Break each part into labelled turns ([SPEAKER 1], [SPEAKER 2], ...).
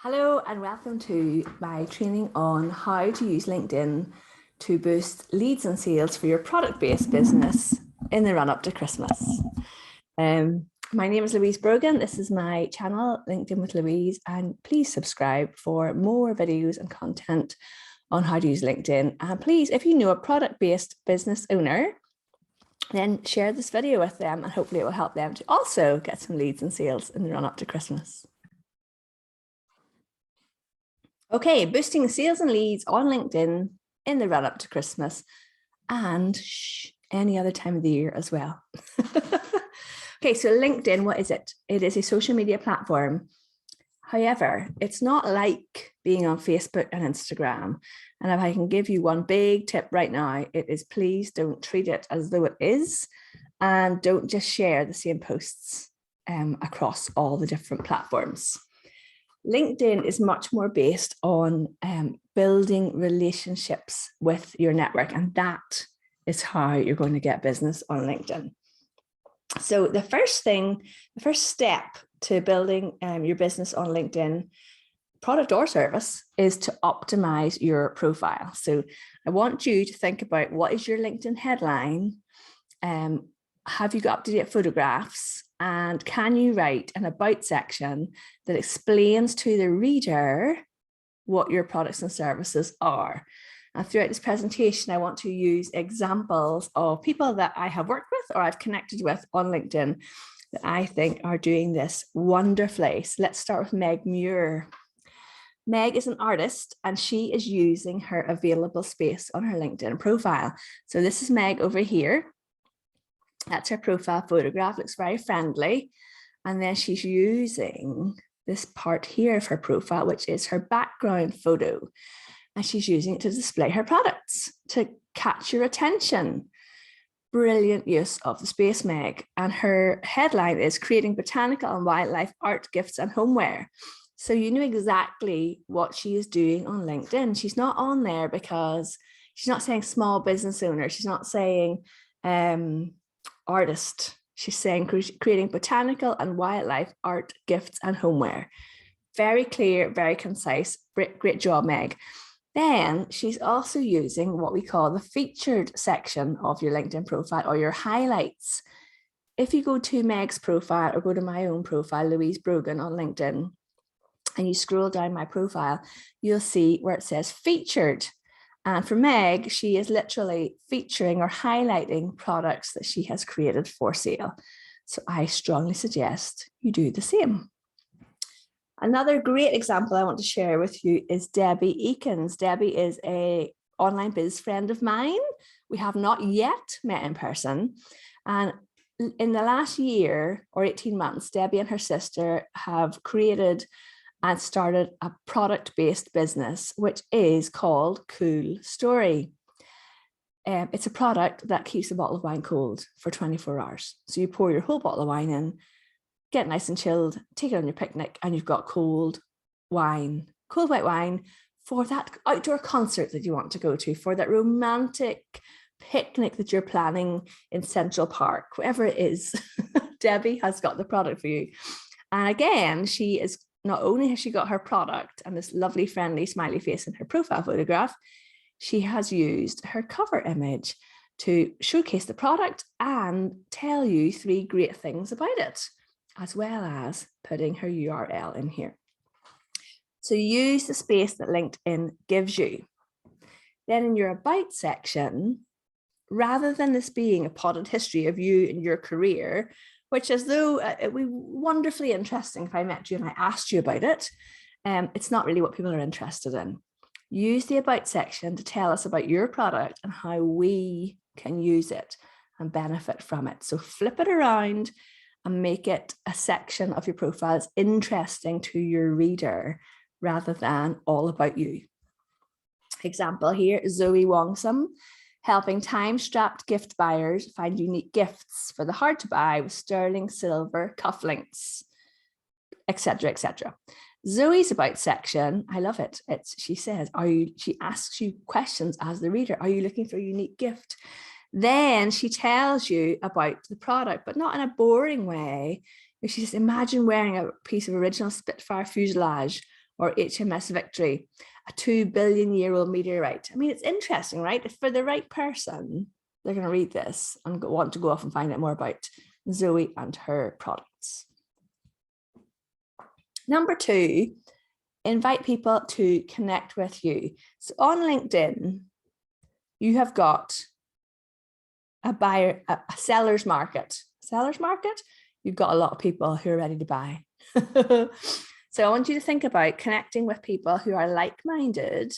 [SPEAKER 1] Hello and welcome to my training on how to use LinkedIn to boost leads and sales for your product-based business in the run-up to Christmas. My name is Louise Brogan. This is my channel, LinkedIn with Louise, and please subscribe for more videos and content on how to use LinkedIn. And please, if you know a product-based business owner, then share this video with them and hopefully it will help them to also get some leads and sales in the run-up to Christmas. Okay, boosting sales and leads on LinkedIn in the run up to Christmas and any other time of the year as well. Okay, so LinkedIn, what is it? It is a social media platform. However, it's not like being on Facebook and Instagram. And if I can give you one big tip right now, it is please don't treat it as though it is, and don't just share the same posts across all the different platforms. LinkedIn is much more based on building relationships with your network, and that is how you're going to get business on LinkedIn. So the first step to building your business on LinkedIn, product or service, is to optimize your profile. So I want you to think about, what is your LinkedIn headline? Have you got up-to-date photographs? And can you write an about section that explains to the reader what your products and services are? And throughout this presentation, I want to use examples of people that I have worked with or I've connected with on LinkedIn that I think are doing this wonderfully. So let's start with Meg Muir. Meg is an artist and she is using her available space on her LinkedIn profile. So this is Meg over here. That's her profile photograph, looks very friendly. And then she's using this part here of her profile, which is her background photo. And she's using it to display her products, to catch your attention. Brilliant use of the space, Meg. And her headline is creating botanical and wildlife art, gifts and homeware. So you know exactly what she is doing on LinkedIn. She's not on there because she's not saying small business owner. She's not saying artist. She's saying creating botanical and wildlife art, gifts and homeware. Very clear, very concise. Great job, Meg. Then she's also using what we call the featured section of your LinkedIn profile, or your highlights. If you go to Meg's profile or go to my own profile, Louise Brogan on LinkedIn, and you scroll down my profile, you'll see where it says featured. And for Meg, she is literally featuring or highlighting products that she has created for sale. So I strongly suggest you do the same. Another great example I want to share with you is Debbie Eakins. Debbie is an online biz friend of mine. We have not yet met in person. And in the last year or 18 months, Debbie and her sister have created and started a product-based business, which is called Cool Story. It's a product that keeps a bottle of wine cold for 24 hours. So you pour your whole bottle of wine in, get nice and chilled, take it on your picnic, and you've got cold wine, cold white wine for that outdoor concert that you want to go to, for that romantic picnic that you're planning in Central Park, whatever it is. Debbie has got the product for you. And again, she is not only has she got her product and this lovely, friendly, smiley face in her profile photograph, she has used her cover image to showcase the product and tell you 3 great things about it, as well as putting her URL in here. So use the space that LinkedIn gives you. Then in your about section, rather than this being a potted history of you and your career, which as though it would be wonderfully interesting if I met you and I asked you about it, it's not really what people are interested in. Use the about section to tell us about your product and how we can use it and benefit from it. So flip it around and make it a section of your profile that's interesting to your reader rather than all about you. Example here, Zoe Wongsum, helping time-strapped gift buyers find unique gifts for the hard to buy with sterling silver cufflinks, etc., etc. Zoe's about section, I love it. She says, she asks you questions as the reader. Are you looking for a unique gift? Then she tells you about the product, but not in a boring way. She says, imagine wearing a piece of original Spitfire fuselage or HMS Victory, a 2 billion-year-old meteorite. I mean, it's interesting, right? If for the right person, they're going to read this and want to go off and find out more about Zoe and her products. Number 2, invite people to connect with you. So on LinkedIn, you have got a buyer, a seller's market. Seller's market, you've got a lot of people who are ready to buy. So I want you to think about connecting with people who are like-minded.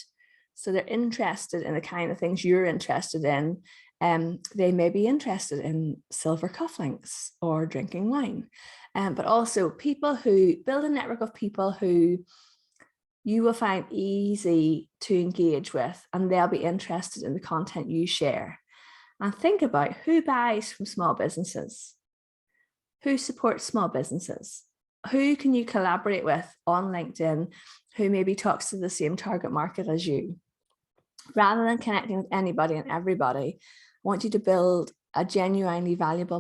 [SPEAKER 1] So they're interested in the kind of things you're interested in. They may be interested in silver cufflinks or drinking wine, but also people who build a network of people who you will find easy to engage with, and they'll be interested in the content you share. And think about who buys from small businesses, who supports small businesses, who can you collaborate with on LinkedIn, who maybe talks to the same target market as you. Rather than connecting with anybody and everybody, I want you to build a genuinely valuable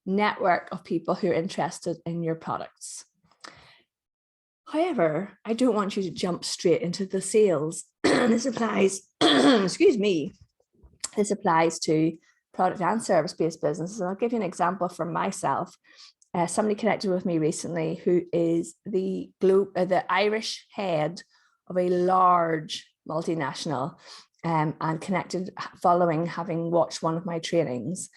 [SPEAKER 1] network of people who are interested in your products. However, I don't want you to jump straight into the sales. This applies, excuse me, this applies to product and service-based businesses. And I'll give you an example from myself. Somebody connected with me recently who is the Irish head of a large multinational, and connected following having watched one of my trainings.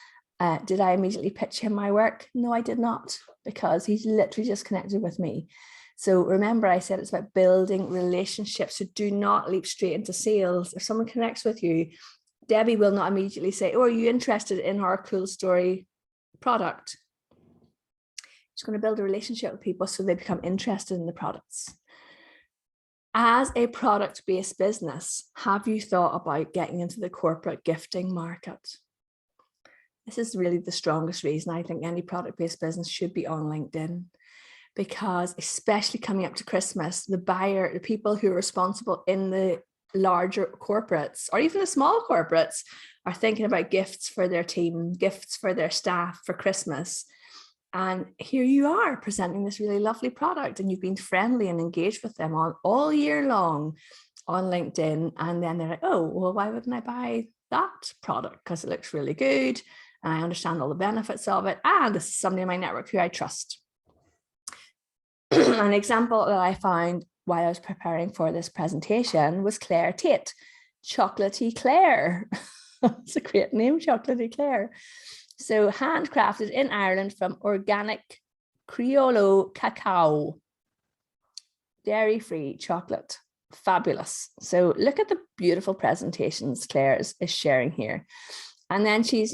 [SPEAKER 1] Did I immediately pitch him my work? No, I did not, because he's literally just connected with me. So remember, I said it's about building relationships. So do not leap straight into sales. If someone connects with you, Debbie will not immediately say, oh, are you interested in our cool story product? She's going to build a relationship with people so they become interested in the products. As a product-based business, have you thought about getting into the corporate gifting market? This is really the strongest reason I think any product-based business should be on LinkedIn, because especially coming up to Christmas, the people who are responsible in the larger corporates or even the small corporates are thinking about gifts for their team, gifts for their staff for Christmas. And here you are presenting this really lovely product, and you've been friendly and engaged with them all year long on LinkedIn. And then they're like, oh, well, why wouldn't I buy that product? Because it looks really good and I understand all the benefits of it. And this is somebody in my network who I trust. An example that I found while I was preparing for this presentation was Claire Tate, Chocolatey Claire. It's a great name, Chocolatey Claire. So handcrafted in Ireland from organic Criollo cacao, dairy-free chocolate, fabulous. So look at the beautiful presentations Claire is sharing here. And then she's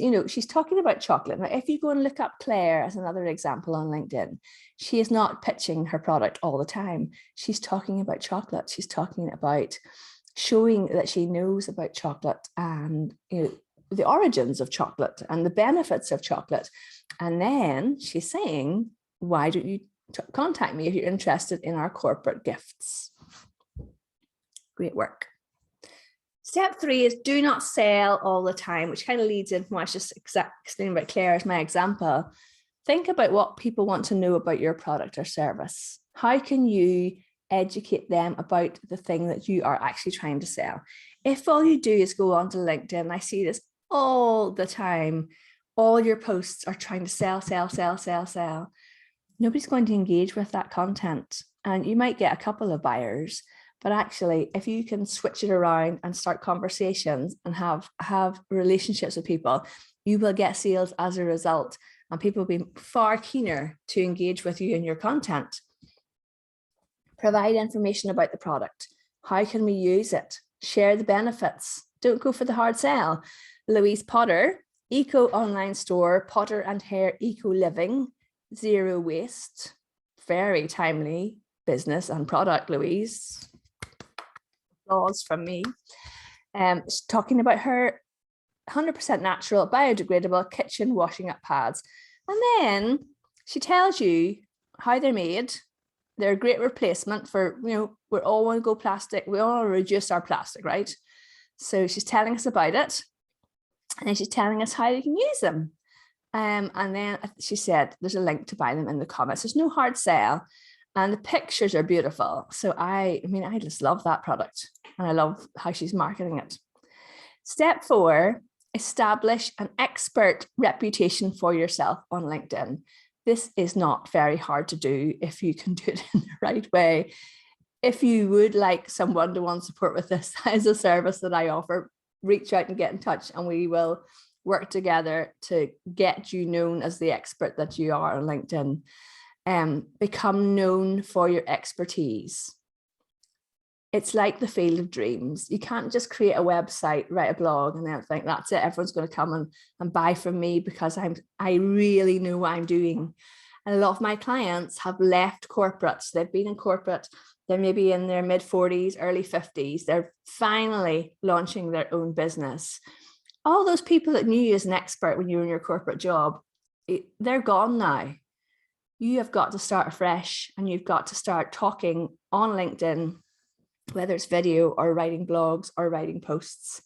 [SPEAKER 1] talking about chocolate. Now, if you go and look up Claire as another example on LinkedIn, she is not pitching her product all the time. She's talking about chocolate. She's talking about showing that she knows about chocolate and the origins of chocolate and the benefits of chocolate. And then she's saying, why don't you contact me if you're interested in our corporate gifts? Great work. Step 3 is do not sell all the time, which kind of leads into what I was just explaining about Claire as my example. Think about what people want to know about your product or service. How can you educate them about the thing that you are actually trying to sell? If all you do is go onto LinkedIn, I see this all the time, all your posts are trying to sell, sell, sell, sell, sell. Nobody's going to engage with that content, and you might get a couple of buyers. But actually, if you can switch it around and start conversations and have relationships with people, you will get sales as a result, and people will be far keener to engage with you in your content. Provide information about the product. How can we use it? Share the benefits. Don't go for the hard sell. Louise Potter, eco online store, Potter and Hair Eco Living, zero waste. Very timely business and product, Louise. Applause from me. Talking about her 100% natural, biodegradable kitchen washing up pads. And then she tells you how they're made. They're a great replacement for, we all want to go plastic. We all want to reduce our plastic, right? So she's telling us about it. And then she's telling us how you can use them. And then she said, there's a link to buy them in the comments. There's no hard sell. and the pictures are beautiful. So I just love that product, and I love how she's marketing it. Step 4, establish an expert reputation for yourself on LinkedIn. This is not very hard to do if you can do it in the right way. If you would like someone to want support with this as a service that I offer, reach out and get in touch, and we will work together to get you known as the expert that you are on LinkedIn. Become known for your expertise. It's like the field of dreams. You can't just create a website, write a blog, and then think that's it. Everyone's going to come and buy from me because I really know what I'm doing. And a lot of my clients have left corporates. They've been in corporate. They're maybe in their mid 40s, early 50s. They're finally launching their own business. All those people that knew you as an expert when you were in your corporate job, they're gone now. You have got to start afresh, and you've got to start talking on LinkedIn, whether it's video or writing blogs or writing posts,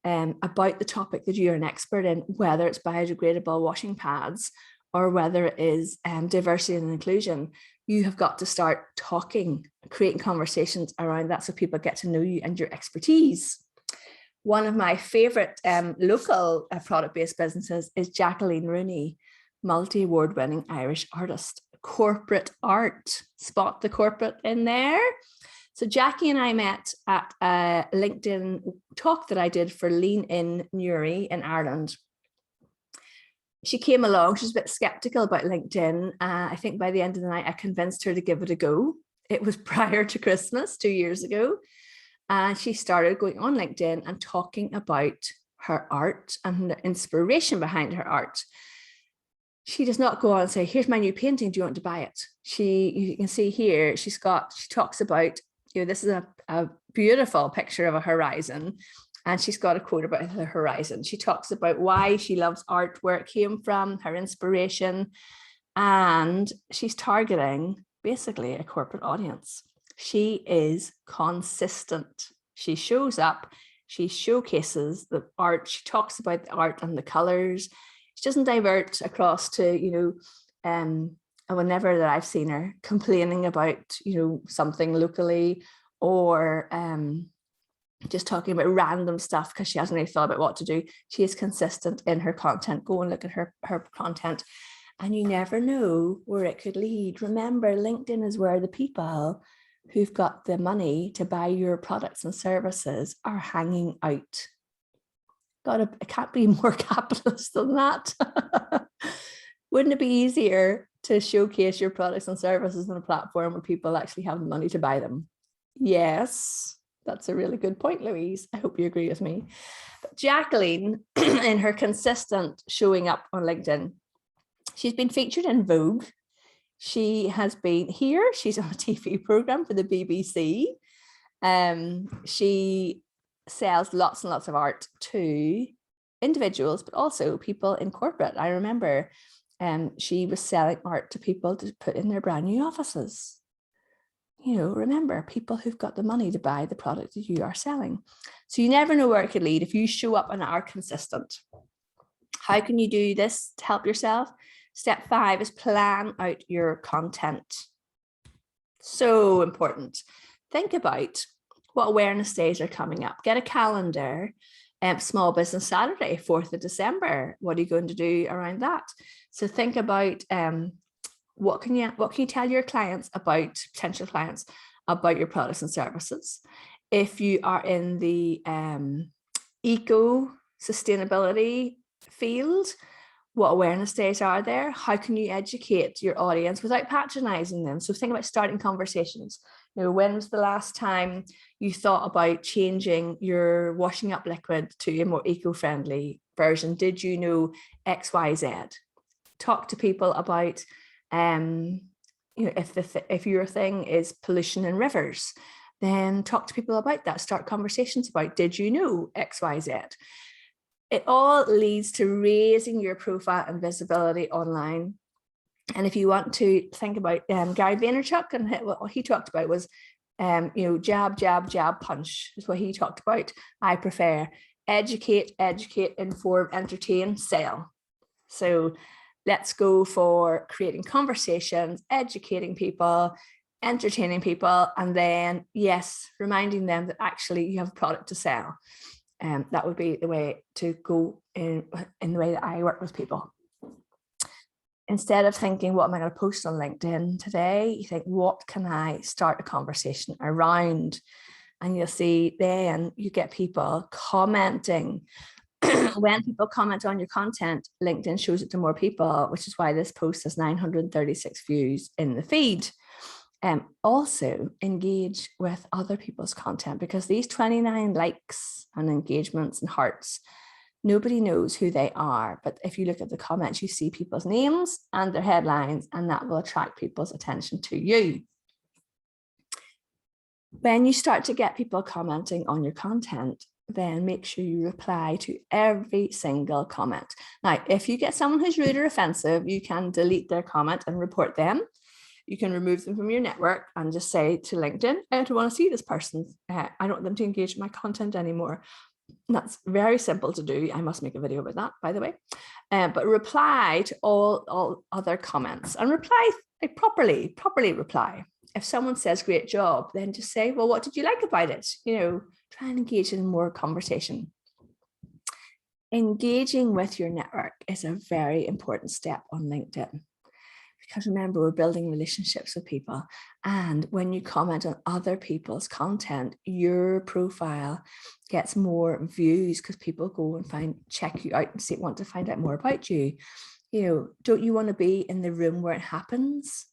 [SPEAKER 1] about the topic that you're an expert in, whether it's biodegradable washing pads or whether it is diversity and inclusion. You have got to start talking, creating conversations around that so people get to know you and your expertise. One of my favorite local product-based businesses is Jacqueline Rooney, multi-award winning Irish artist. Corporate art. Spot the corporate in there. So Jackie and I met at a LinkedIn talk that I did for Lean In Newry in Ireland. She came along. She was a bit skeptical about LinkedIn. I think by the end of the night, I convinced her to give it a go. It was prior to Christmas 2 years ago. And she started going on LinkedIn and talking about her art and the inspiration behind her art. She does not go on and say, here's my new painting, do you want to buy it? You can see here, she talks about, this is a beautiful picture of a horizon, and she's got a quote about the horizon. She talks about why she loves art, where it came from, her inspiration, and she's targeting basically a corporate audience. She is consistent. She shows up, she showcases the art, she talks about the art and the colors. She doesn't divert across to, whenever that I've seen her complaining about, something locally, or just talking about random stuff because she hasn't really thought about what to do. She is consistent in her content. Go and look at her content, and you never know where it could lead. Remember, LinkedIn is where the people who've got the money to buy your products and services are hanging out. It can't be more capitalist than that. Wouldn't it be easier to showcase your products and services on a platform where people actually have the money to buy them? Yes, that's a really good point, Louise. I hope you agree with me. But Jacqueline, in her consistent showing up on LinkedIn, she's been featured in Vogue. She has been here. She's on a TV program for the BBC. She sells lots and lots of art to individuals, but also people in corporate. I remember she was selling art to people to put in their brand new offices. Remember, people who've got the money to buy the product that you are selling. So you never know where it could lead if you show up and are consistent. How can you do this to help yourself? Step 5 is plan out your content. So important. Think about what awareness days are coming up. Get a calendar. Small Business Saturday, 4th of December. What are you going to do around that? So think about what can you tell your clients about, potential clients, about your products and services. If you are in the eco sustainability field, what awareness days are there? How can you educate your audience without patronizing them? So think about starting conversations. When was the last time you thought about changing your washing up liquid to a more eco-friendly version? Did you know XYZ? Talk to people about, if your thing is pollution in rivers, then talk to people about that. Start conversations about, did you know XYZ? It all leads to raising your profile and visibility online. And if you want to think about Gary Vaynerchuk, and what he talked about was, jab, jab, jab, punch is what he talked about. I prefer educate, inform, entertain, sell. So let's go for creating conversations, educating people, entertaining people, and then, yes, reminding them that actually you have a product to sell. That would be the way to go in the way that I work with people. Instead of thinking, what am I going to post on LinkedIn today? You think, what can I start a conversation around? And you'll see then you get people commenting. When people comment on your content, LinkedIn shows it to more people, which is why this post has 936 views in the feed. Also engage with other people's content, because these 29 likes and engagements and hearts, nobody knows who they are. But if you look at the comments, you see people's names and their headlines, and that will attract people's attention to you. When you start to get people commenting on your content, then make sure you reply to every single comment. Now, if you get someone who's rude or offensive, you can delete their comment and report them. You can remove them from your network and just say to LinkedIn, I don't want to see this person. I don't want them to engage in my content anymore. And that's very simple to do. I must make a video about that, by the way. But reply to all other comments, and reply like, properly reply. If someone says great job, then just say, well, what did you like about it? Try and engage in more conversation. Engaging with your network is a very important step on LinkedIn, because remember, we're building relationships with people. And when you comment on other people's content, your profile gets more views because people go and check you out and want to find out more about you. Don't you want to be in the room where it happens?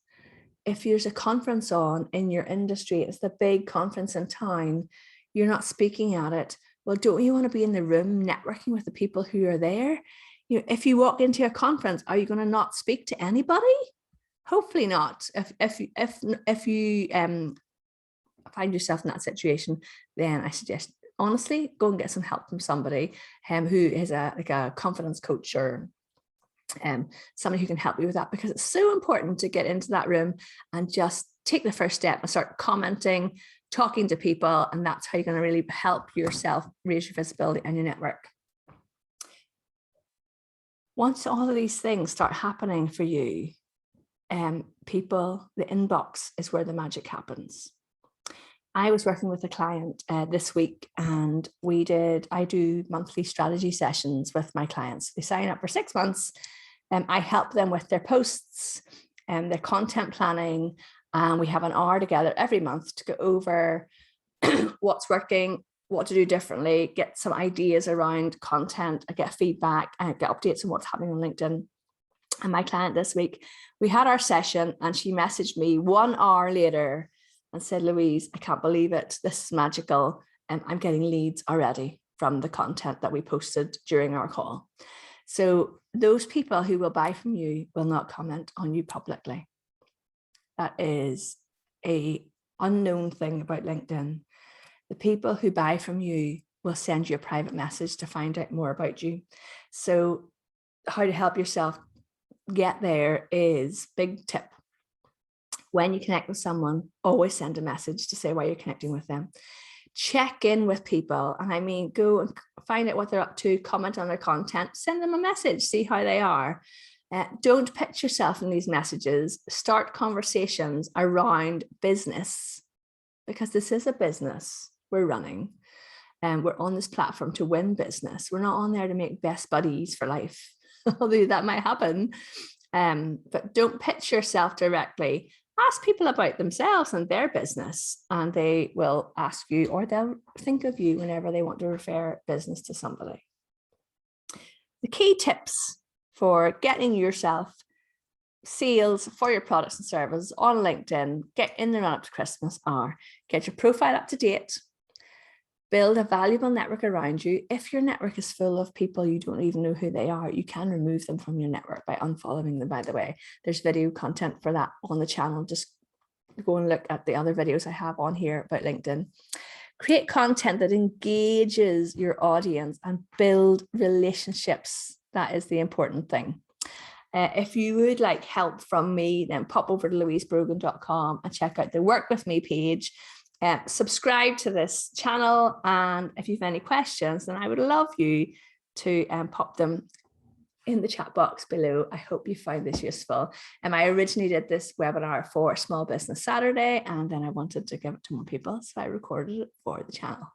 [SPEAKER 1] If there's a conference on in your industry, it's the big conference in town, you're not speaking at it. Well, don't you want to be in the room networking with the people who are there? If you walk into a conference, are you going to not speak to anybody? Hopefully not. If you find yourself in that situation, then I suggest, honestly, go and get some help from somebody who is a confidence coach, or somebody who can help you with that, because it's so important to get into that room and just take the first step and start commenting, talking to people, and that's how you're going to really help yourself raise your visibility and your network. Once all of these things start happening for you, the inbox is where the magic happens. I was working with a client this week, and I do monthly strategy sessions with my clients. They sign up for 6 months. I help them with their posts and their content planning. And we have an hour together every month to go over what's working, what to do differently, get some ideas around content, get feedback, and get updates on what's happening on LinkedIn. And my client this week, we had our session, and she messaged me 1 hour later and said, Louise, I can't believe it. This is magical. And I'm getting leads already from the content that we posted during our call. So those people who will buy from you will not comment on you publicly. That is an unknown thing about LinkedIn. The people who buy from you will send you a private message to find out more about you. So how to help yourself get there is, big tip. When you connect with someone, always send a message to say why you're connecting with them. Check in with people. And I mean, go and find out what they're up to, comment on their content, send them a message, see how they are. Don't pitch yourself in these messages. Start conversations around business, because this is a business we're running. And we're on this platform to win business. We're not on there to make best buddies for life, although that might happen. But don't pitch yourself directly. Ask people about themselves and their business, and they will ask you, or they'll think of you whenever they want to refer business to somebody. The key tips for getting yourself sales for your products and services on LinkedIn, get in the run up to Christmas, are get your profile up to date, build a valuable network around you. If your network is full of people you don't even know who they are, you can remove them from your network by unfollowing them, by the way. There's video content for that on the channel. Just go and look at the other videos I have on here about LinkedIn. Create content that engages your audience and build relationships. That is the important thing. If you would like help from me, then pop over to louisebrogan.com and check out the Work With Me page. Subscribe to this channel, and if you have any questions, then I would love you to pop them in the chat box below. I hope you find this useful. I originally did this webinar for Small Business Saturday, and then I wanted to give it to more people, so I recorded it for the channel.